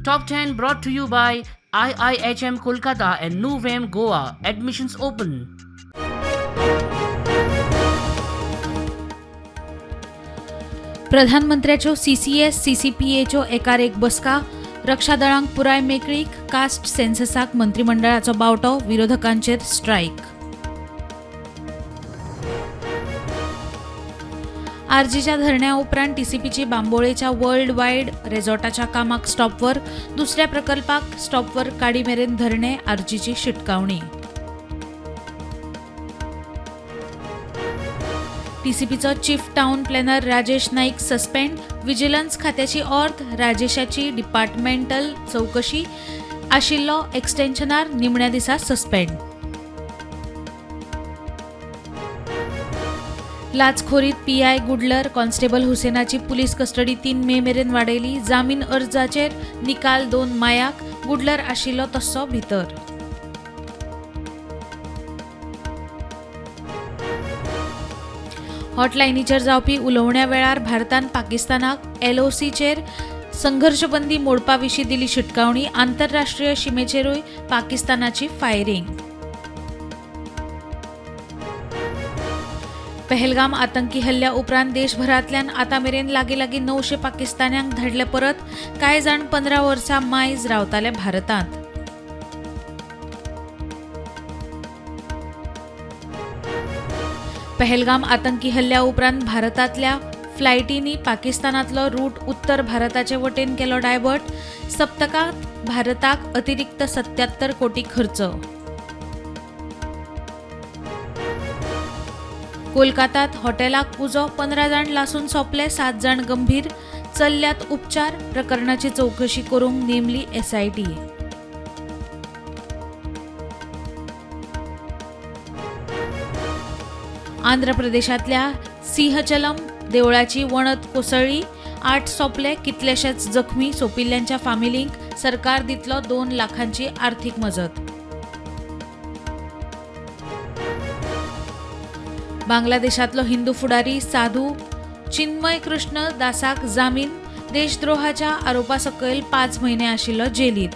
Top 10 brought to you by IIHM Kolkata and Nuvem Goa. Admissions open. प्रधानमंत्र्याच्यो CCS CCPAच्यो एकार एक बसका, रक्षादळांक पुराय मेकळीक, caste सेन्ससाक मंत्रिमंडळाचो बावटो, विरोधकांचेर स्ट्रायक. आरजीच्या धरण्या उपरांत TCPची बांबोळेच्या वर्ल्ड वायड रेझॉर्टाच्या कामाक स्टॉपवर, दुसऱ्या प्रकल्पाक स्टॉपवर काडी मेरेन धरणे, आरजीची शिटकावणी. TCPचो chief town planner Rajesh Naik suspend, vigilance खात्याची ऑर्थ राजेशाची डिपार्टमेंटल चौकशी आशिल्लो एक्सटेन्शनार निमण्या दिसा सस्पेंड. लाचखोरीत PI गुडलर, कॉन्स्टेबल हुसेनाची पुलीस कस्टडी 3 मे मेरेन वाडयली. जामीन अर्जाचेर निकाल 2 मायाक, गुडलर आशिल्लो तस्सो भितर. हॉटलायनीचेर जावपी उलोवण्या वेळार भारतान पाकिस्तानाक LOCचेर संघर्षबंदी मोडपा विशीं दिली शिटकावणी. आंतरराष्ट्रीय शिमेचेरूय पाकिस्तानाची फायरिंग. पहलगाम आतंकी हल्ल्या उपरांत देशभरांतल्यान आतामेरेन लागीं 900 पाकिस्तान्यांक धाडले परत. कांय जाण 15 वर्सां मायज रावताले भारतांत. पहलगाम आतंकी हल्ल्या उपरांत भारतांतल्या फ्लायटींनी पाकिस्तानांतलो रूट उत्तर भारताचे वटेन केलो डायवर्ट. सप्तकांत भारताक अतिरिक्त 77 कोटी खर्च. कोलकातात हॉटेलाक उजो, 15 जाण लासून सोंपले, 7 जाण गंभीर. चल्ल्यात उपचार. प्रकरणाची चौकशी करूंक नेमली SIT. आंध्र प्रदेशांतल्या सिंहचलम देवळाची वणत कोसळ्ळी. 8 सोंपले, कितलेशेच जखमी. सोंपिल्ल्यांच्या फामिलींक सरकार दितलो 2 लाखांची आर्थीक मजत. बांगलादेशांतलो हिंदू फुडारी साधू चिन्मय कृष्ण दासाक जामीन. देशद्रोहाच्या आरोपा सकयल 5 म्हयने आशिल्लो जेलींत.